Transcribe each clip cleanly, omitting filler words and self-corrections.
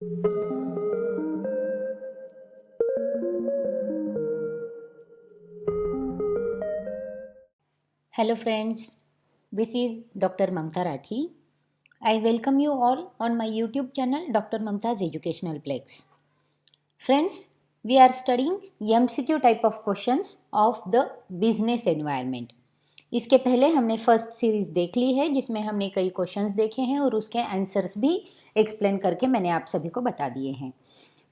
Hello friends, this is Dr. Mamta Rathi. I welcome you all on my YouTube channel Dr. Mamta's Educational Plex. Friends, we are studying MCQ type of questions of the business environment. इसके पहले हमने first series देख ली है जिसमें हमने कई questions देखे हैं और उसके आंसर्स भी एक्सप्लेन करके मैंने आप सभी को बता दिए हैं।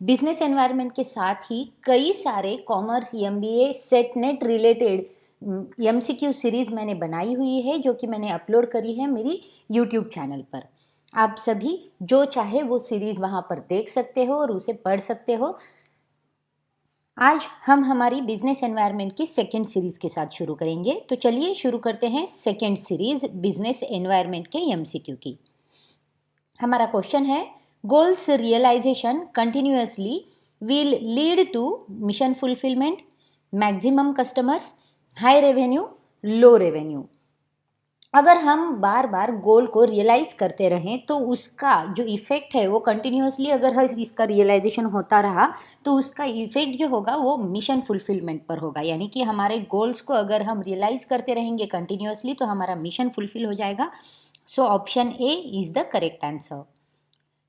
बिजनेस एनवायरनमेंट के साथ ही कई सारे commerce MBA set net related MCQ series मैंने बनाई हुई है जो कि मैंने अपलोड करी है मेरी YouTube चैनल पर। आप सभी जो चाहे वो सीरीज़ वहाँ पर देख सकते हो और उसे पढ़ सकते हो। आज हम हमारी बिजनेस एनवायरनमेंट की सेकेंड सीरीज़ के साथ शुरू करेंगे। तो चलिए शुरू करते हैं सेकेंड सीरीज़ बिजनेस एनवायरनमेंट के MCQ की। हमारा क्वेश्चन है, goals realisation continuously will lead to mission fulfilment, maximum customers, high revenue, low revenue. अगर हम बार बार गोल को रियलाइज़ करते रहें तो उसका जो इफ़ेक्ट है वो कंटिन्यूअसली अगर इसका रियलाइजेशन होता रहा तो उसका इफ़ेक्ट जो होगा वो मिशन फुलफिलमेंट पर होगा। यानी कि हमारे गोल्स को अगर हम रियलाइज़ करते रहेंगे कंटिन्यूअसली तो हमारा मिशन फुलफिल हो जाएगा। So option A is the correct answer.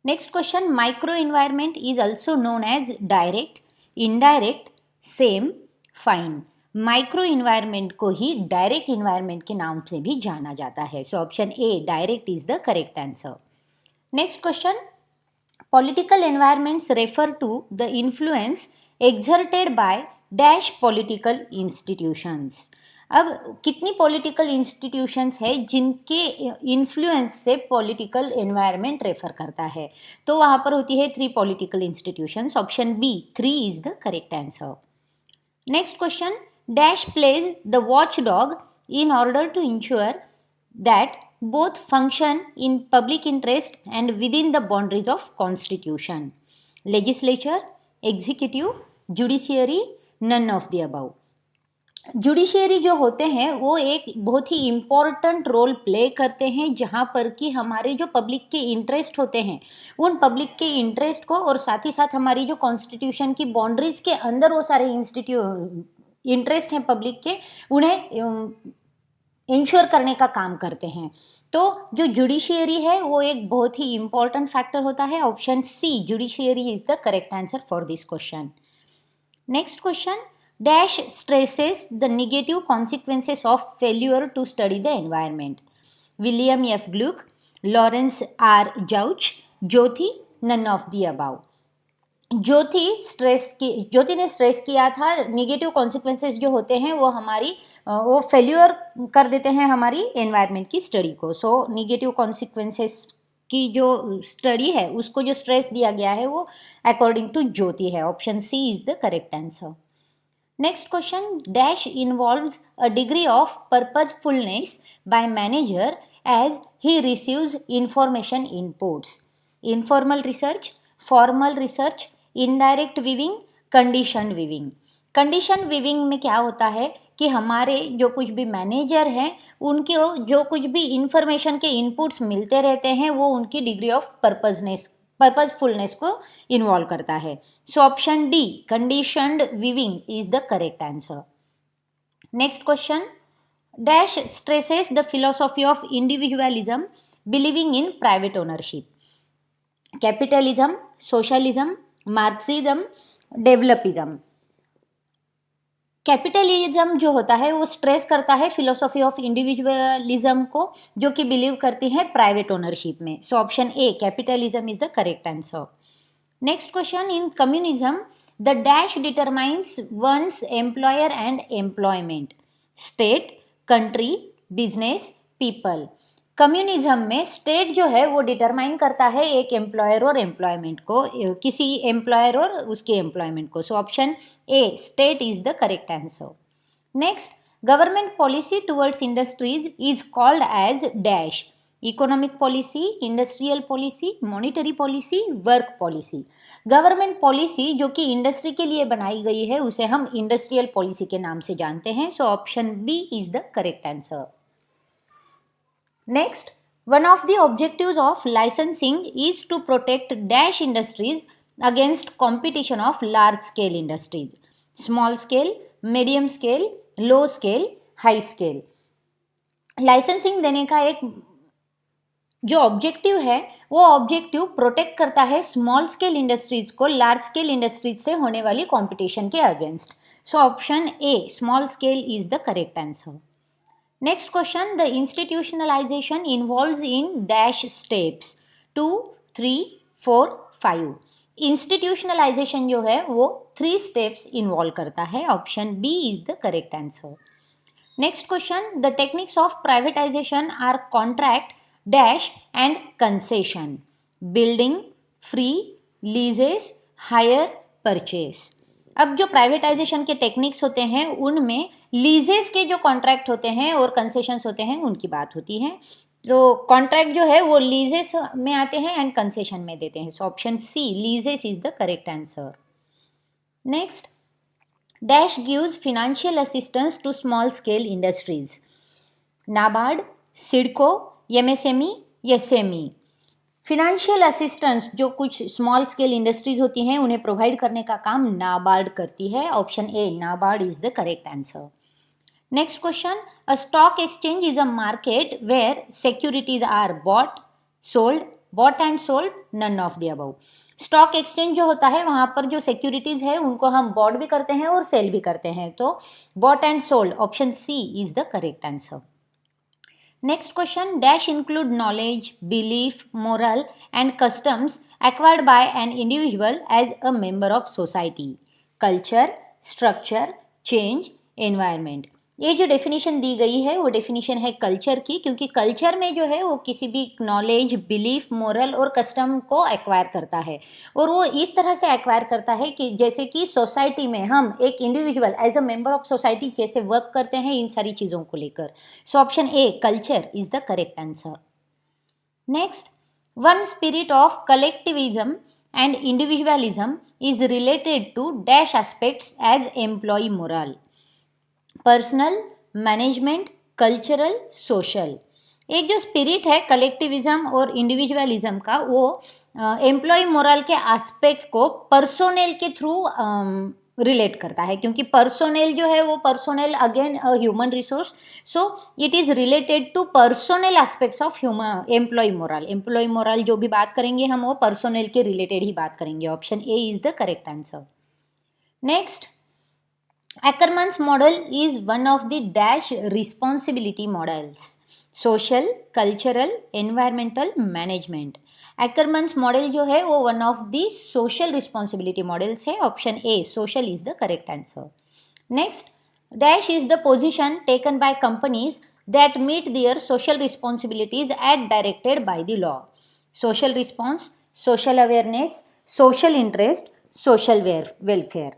Next question, micro environment is also known as direct, indirect, same, fine. Micro environment को ही डायरेक्ट इन्वायरमेंट के नाम से भी जाना जाता है। So option A direct is the correct answer. Next question, political environments refer to the influence exerted by dash political institutions. अब कितनी पॉलिटिकल इंस्टीट्यूशंस है जिनके इन्फ्लुएंस से पॉलिटिकल एनवायरनमेंट रेफर करता है? तो वहाँ पर होती है 3 political institutions. Option B 3 is the correct answer. Next question, dash plays the watch dog in order to ensure that both function in public interest and within the boundaries of constitution. Legislature, executive, judiciary, none of the above. Judiciary जो होते हैं वो एक बहुत ही important role play करते हैं जहाँ पर कि हमारे जो पब्लिक के इंटरेस्ट होते हैं उन पब्लिक के इंटरेस्ट को और साथ ही साथ हमारी जो कॉन्स्टिट्यूशन की बाउंड्रीज के अंदर वो सारे इंटरेस्ट हैं पब्लिक के उन्हें इंश्योर करने का काम करते हैं। तो जो जुडिशियरी है वो एक बहुत ही इम्पॉर्टेंट फैक्टर होता है। Option C judiciary is the correct answer for this question. Next question, dash stresses the negative consequences of failure to study the environment. William F Glueck, Lawrence R Jauch, Jyoti, none of the above. Jyoti ने stress किया था negative consequences जो होते हैं वो हमारी वो failure कर देते हैं हमारी एनवायरनमेंट की स्टडी को। सो नेगेटिव कॉन्सिक्वेंसेस की जो स्टडी है उसको जो स्ट्रेस दिया गया है वो अकॉर्डिंग टू ज्योति है। Option C is the correct answer. Next question, dash involves a degree of purposefulness by manager as he receives information inputs. Informal research, formal research, indirect viewing, condition viewing. Condition viewing में क्या होता है कि हमारे जो कुछ भी manager हैं उनके जो कुछ भी इंफॉर्मेशन के इनपुट्स मिलते रहते हैं वो उनकी डिग्री ऑफ पर्पजफुलनेस को इन्वॉल्व करता है। So option D conditioned viewing is the correct answer. Next question, dash stresses the philosophy of individualism believing in private ownership. Capitalism, socialism, Marxism, developism. Capitalism जो होता है वो स्ट्रेस करता है फिलोसॉफी ऑफ इंडिविजुअलिज्म को जो कि बिलीव करती है प्राइवेट ओनरशिप में। So option A capitalism is the correct answer. Next question, in communism the dash determines one's employer and employment. State, country, business, people. Communism में state जो है वो डिटरमाइन करता है एक एम्प्लॉयर और एम्प्लॉयमेंट को, किसी एम्प्लॉयर और उसके एम्प्लॉयमेंट को। So option A state is the correct answer. Next, government policy towards industries is called as dash. Economic policy, industrial policy, monetary policy, work policy. Government policy जो कि industry के लिए बनाई गई है उसे हम इंडस्ट्रियल पॉलिसी के नाम से जानते हैं। So option B is the correct answer. Next, One of the objectives of licensing is to protect dash industries against competition of large scale industries, small scale, medium scale, low scale, high scale. Licensing देने का एक जो objective है वो objective protect करता है small scale industries को large scale industries से होने वाली कंपटीशन के against. So option A small scale is the correct answer. Next question, the institutionalisation involves in dash steps 2, 3, 4, 5. Institutionalisation जो है वो 3 स्टेप्स इन्वॉल्व करता है. Option B is the correct answer. Next question, the techniques of privatisation are contract dash and concession, building, free, leases, hire, purchase. अब जो privatisation के techniques होते हैं उनमें लीजेस के जो कॉन्ट्रैक्ट होते हैं और कंसेशंस होते हैं उनकी बात होती है. तो कॉन्ट्रैक्ट जो है वो लीजेस में आते हैं एंड कंसेशन में देते हैं. So option C leases is the correct answer. Next, dash gives financial assistance to small scale industries, NABARD, SIDCO, MSME, SME. Financial assistance जो कुछ स्मॉल स्केल इंडस्ट्रीज होती हैं उन्हें प्रोवाइड करने का काम नाबार्ड करती है. Option A NABARD is the correct answer. Next question, a stock exchange is a market where securities are bought and sold, none of the above. Stock exchange जो होता है वहाँ पर जो सिक्योरिटीज है उनको हम बॉट भी करते हैं और सेल भी करते हैं. तो bought and sold, option C is the correct answer. Next question, dash include knowledge, belief, moral and customs acquired by an individual as a member of society, culture, structure, change, environment. ये जो definition दी गई है वो definition है culture की, क्योंकि culture में जो है वो किसी भी नॉलेज, बिलीफ, मोरल और कस्टम को एक्वायर करता है. और वो इस तरह से एक्वायर करता है कि जैसे कि सोसाइटी में हम एक individual as a member of society कैसे वर्क करते हैं इन सारी चीज़ों को लेकर. So option A culture is the correct answer. Next, one spirit of collectivism and individualism is related to dash aspects as employ morale, personal, management, cultural, social. एक जो स्पिरिट है कलेक्टिविज्म और इंडिविजुअलिज्म का वो एम्प्लॉय मोरल के aspect को personnel के through relate करता है, क्योंकि पर्सोनेल जो है वो personnel again human resource. So it is related to personnel aspects of human employ morale. Employ morale जो भी बात करेंगे हम वो पर्सोनेल के रिलेटेड ही बात करेंगे. Option A is the correct answer. Next, Ackermann's model is one of the dash responsibility models, social, cultural, environmental, management. Ackermann's model जो है वो one of the social responsibility models है. Option A social is the correct answer. Next, dash is the position taken by companies that meet their social responsibilities as directed by the law. Social response, social awareness, social interest, social welfare.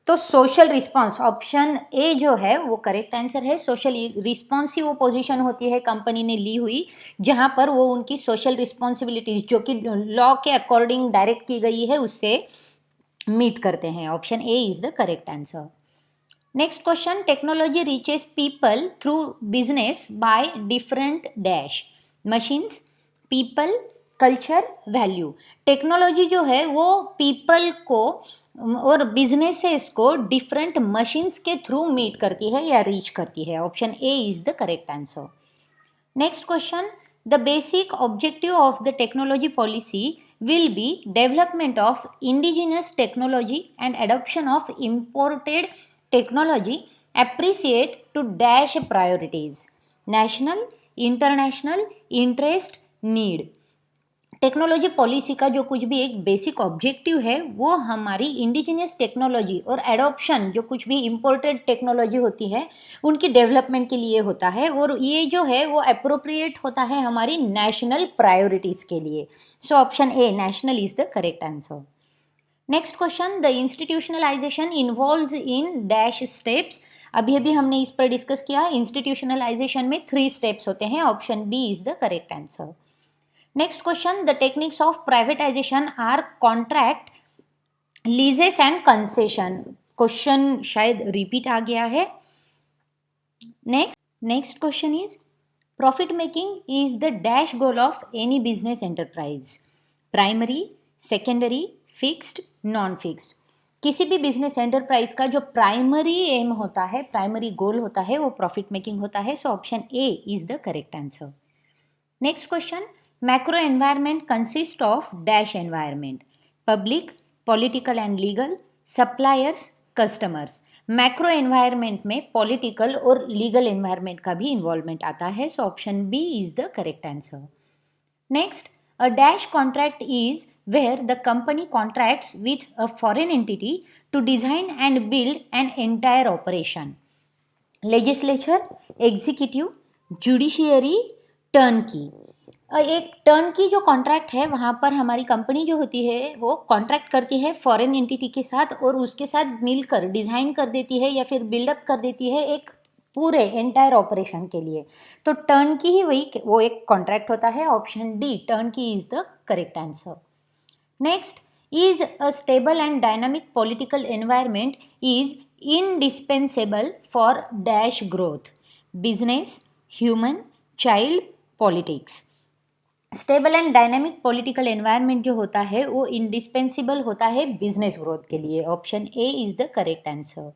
तो social response option A जो है वो correct answer है. Social response ही वो position होती है company ने ली हुई जहाँ पर वो उनकी सोशल रिस्पॉन्सिबिलिटीज जो कि लॉ के अकॉर्डिंग डायरेक्ट की गई है उससे मीट करते हैं. Option A is the correct answer. Next question, technology reaches people through business by different dash, machines, people, culture, value. Technology जो है वो पीपल को और बिजनेसेस को डिफरेंट मशीन्स के थ्रू मीट करती है या रीच करती है. Option A is the correct answer. Next question, the basic objective of the technology policy will be development of indigenous technology and adoption of imported technology appreciate to dash priorities, national, international, interest, need. Technology policy का जो कुछ भी एक basic objective है वो हमारी indigenous technology और adoption जो कुछ भी इम्पोर्टेड टेक्नोलॉजी होती है उनकी डेवलपमेंट के लिए होता है. और ये जो है वो अप्रोप्रिएट होता है हमारी नेशनल प्रायोरिटीज़ के लिए. So option A national is the correct answer. Next question, the institutionalisation involves in dash steps. अभी हमने इस पर डिस्कस किया. इंस्टीट्यूशनलाइजेशन में 3 स्टेप्स होते हैं. Option B is the correct answer. Next question, the techniques of privatisation are contract, leases and concession. Question शायद repeat आ गया है. Next question is Profit making is the dash goal of any business enterprise. Primary, secondary, fixed, non fixed. किसी भी business enterprise का जो primary aim होता है, प्राइमरी गोल होता है, वो प्रॉफिट मेकिंग होता है. So option A is the correct answer. Next question. Macro environment consist of dash environment. Public, political and legal, suppliers, customers. Macro environment में पॉलिटिकल और लीगल एनवायरमेंट का भी इन्वॉल्वमेंट आता है. So option B is the correct answer. Next, a dash contract is where the company contracts with a foreign entity to design and build an entire operation. Legislature, executive, judiciary, turnkey. एक turn की जो contract है वहाँ पर हमारी company जो होती है वो कॉन्ट्रैक्ट करती है फॉरेन एंटिटी के साथ और उसके साथ मिलकर डिज़ाइन कर देती है या फिर बिल्डअप कर देती है एक पूरे एंटायर ऑपरेशन के लिए. तो टर्न की ही वो एक कॉन्ट्रैक्ट होता है. ऑप्शन डी, टर्न की is the correct answer. Next, is a stable and dynamic political environment is indispensable for dash growth. Business, human, child, politics. Stable and dynamic political environment जो होता है वो इंडिस्पेंसिबल होता है business growth के लिए. Option A is the correct answer.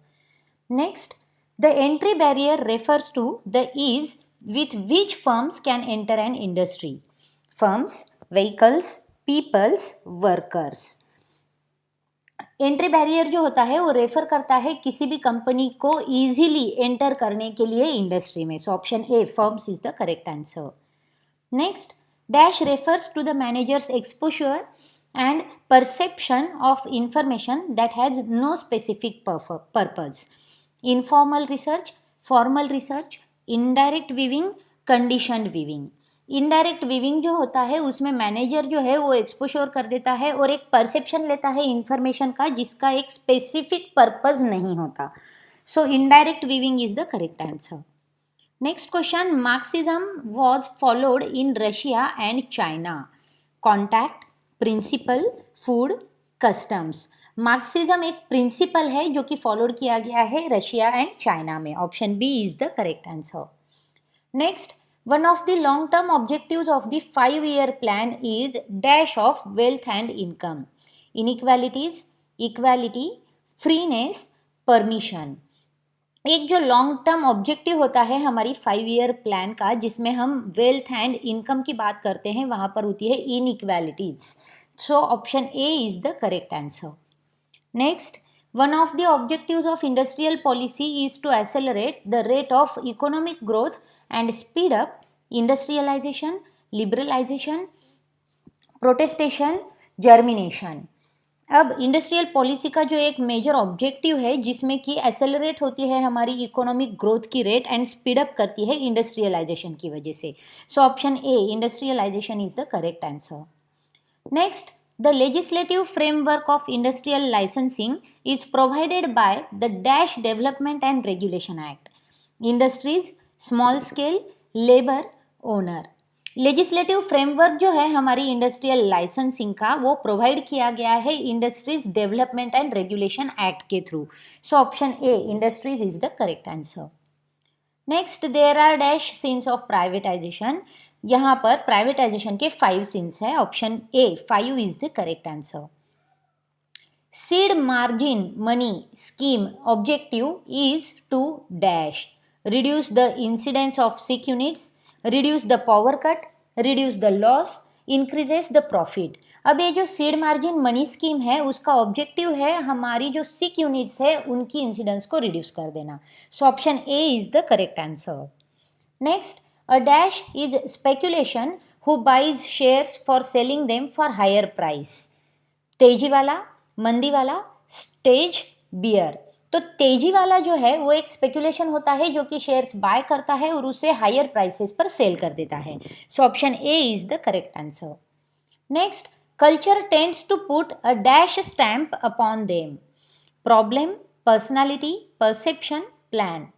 Next, the entry barrier refers to the ease with which firms can enter an industry. Firms, vehicles, peoples, workers. Entry barrier जो होता है वो रेफर करता है किसी भी कंपनी को इजीली एंटर करने के लिए इंडस्ट्री में. So option A, firms is the correct answer. Next, dash refers to the managers exposure and perception of information that has no specific purpose. Informal research, formal research, indirect viewing, conditioned viewing. Indirect viewing जो होता है उसमें manager जो है वो exposure कर देता है और एक परसेप्शन लेता है इंफॉर्मेशन का जिसका एक स्पेसिफिक पर्पज नहीं होता. So indirect viewing is the correct answer. Next question. Marxism was followed in Russia and China. Contact, principle, food, customs. Marxism एक प्रिंसिपल है जो कि फॉलोड किया गया है रशिया एंड चाइना में. Option B is the correct answer. Next, one of the long term objectives of the 5-year plan is dash of wealth and income. Inequalities, equality, freeness, permission. एक जो long term objective होता है हमारी 5-year plan का जिसमें हम wealth and income की बात करते हैं वहाँ पर होती है inequalities. So option A is the correct answer. Next, one of the objectives of industrial policy is to accelerate the rate of economic growth and speed up industrialization, liberalization, protestation, germination. अब industrial policy का जो एक major objective है जिसमें कि accelerate होती है हमारी इकोनॉमिक ग्रोथ की रेट एंड स्पीड अप करती है इंडस्ट्रियलाइजेशन की वजह से. So option A, industrialisation is the correct answer. Next, the legislative framework of industrial licensing is provided by the Dash Development and Regulation Act. Industries, small scale, labor, owner. Legislative framework जो है हमारी industrial licensing का वो provide किया गया है industries development and regulation act के through. So option A, industries is the correct answer. Next, there are dash scenes of privatization. यहाँ पर प्राइवेटाइजेशन के 5 सीन्स है. Option A, 5 is the correct answer. Seed margin money scheme objective is to dash. Reduce the incidence of sick units, reduce the power cut, reduce the loss, increases the profit. अब ये जो seed margin money scheme है उसका objective है हमारी जो सिक units है उनकी इंसिडेंस को रिड्यूस कर देना. सो option A is the correct answer. Next, a dash is speculation who buys shares for selling them for higher price. तेजी वाला, मंदी वाला, स्टेज, बियर. तो तेजी वाला जो है वो एक स्पेकुलेशन होता है जो कि शेयर्स बाय करता है और उसे हायर प्राइसेस पर सेल कर देता है. So option A is the correct answer. Next, culture tends to put a dash stamp upon them. Problem, personality, perception, plan.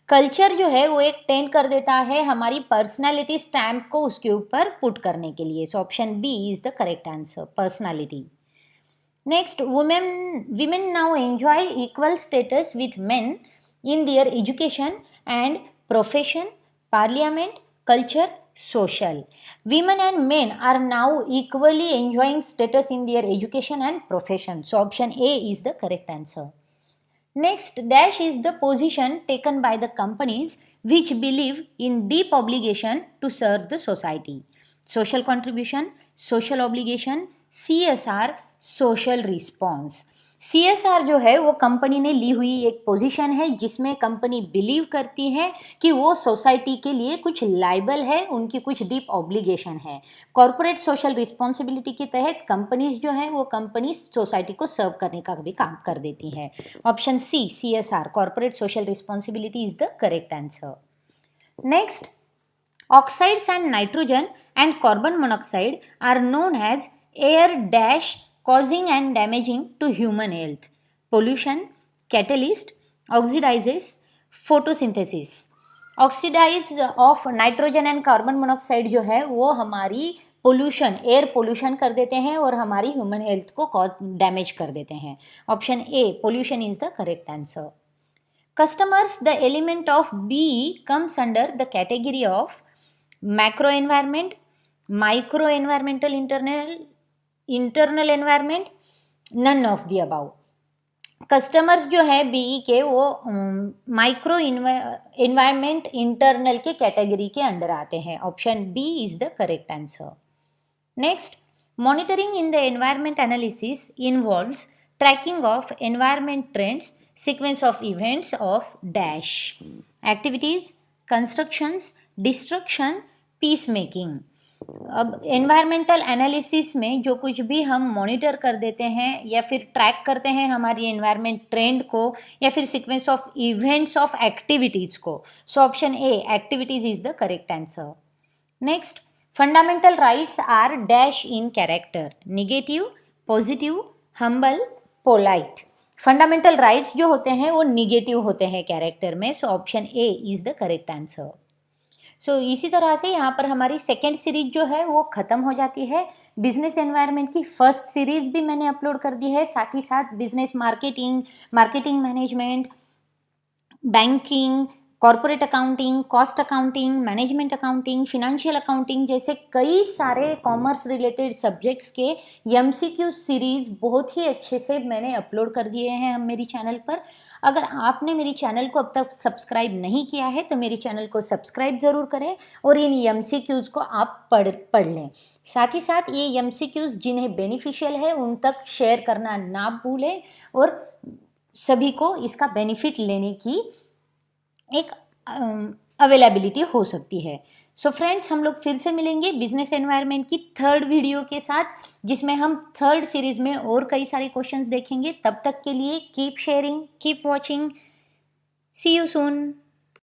Culture जो है वो एक टेंड कर देता है हमारी पर्सनालिटी स्टैम्प को उसके ऊपर पुट करने के लिए. So option B is the correct answer, personality. Next, women now enjoy equal status with men in their education and profession, parliament, culture, social. Women and men are now equally enjoying status in their education and profession. So option A is the correct answer. Next, dash is the position taken by the companies which believe in deep obligation to serve the society. Social contribution, social obligation, CSR, social response. CSR जो है वो company ने ली हुई एक position है जिसमें company believe करती है कि वो सोसाइटी के लिए कुछ लाइबल है, उनकी कुछ डीप ऑब्लिगेशन है. कॉर्पोरेट सोशल रिस्पॉन्सिबिलिटी के तहत कंपनीज जो है वो कंपनी सोसाइटी को सर्व करने का भी काम कर देती है. Option C, CSR, corporate social responsibility is the correct answer. Next, oxides and nitrogen and carbon monoxide are known as air dash causing and damaging to human health. Pollution, catalyst, oxidizes, photosynthesis. Oxides of nitrogen and carbon monoxide जो है वो हमारी pollution, air pollution कर देते हैं और हमारी human health को कॉज डैमेज कर देते हैं. Option A, pollution is the correct answer. Customers, the element of B comes under the category of macro environment, micro environmental, internal environment, none of the above. Customers जो है BE के वो micro environment, internal के category के under आते हैं. Option B is the correct answer. Next, monitoring in the environment analysis involves tracking of environment trends, sequence of events of dash, activities, constructions, destruction, peacemaking. अब environmental analysis में जो कुछ भी हम मॉनिटर कर देते हैं या फिर ट्रैक करते हैं हमारी एनवायरमेंट ट्रेंड को या फिर sequence of events of activities को. So option A, activities is the correct answer. Next, fundamental rights are dash in character, negative, positive, humble, polite. Fundamental rights जो होते हैं वो निगेटिव होते हैं कैरेक्टर में. So option A is the correct answer. सो इसी तरह से यहाँ पर हमारी सेकेंड सीरीज जो है वो ख़त्म हो जाती है. बिजनेस एनवायरनमेंट की फर्स्ट सीरीज भी मैंने अपलोड कर दी है, साथ ही साथ business marketing, marketing management, banking, corporate accounting, cost accounting, management accounting, financial accounting जैसे कई सारे कॉमर्स रिलेटेड सब्जेक्ट्स के एमसीक्यू सीरीज़ बहुत ही अच्छे से मैंने अपलोड कर दिए हैं हम मेरी चैनल पर. अगर आपने मेरी चैनल को अब तक सब्सक्राइब नहीं किया है तो मेरी चैनल को सब्सक्राइब ज़रूर करें और इन एमसीक्यूज़ को आप पढ़ लें. साथ ही साथ ये एमसीक्यूज़ जिन्हें बेनिफिशियल है उन तक शेयर करना ना भूलें और सभी को इसका बेनिफिट लेने की एक अवेलेबिलिटी हो सकती है. सो फ्रेंड्स, हम लोग फिर से मिलेंगे बिजनेस एनवायरनमेंट की थर्ड वीडियो के साथ जिसमें हम थर्ड सीरीज़ में और कई सारे क्वेश्चंस देखेंगे. तब तक के लिए keep sharing, keep watching, see you soon.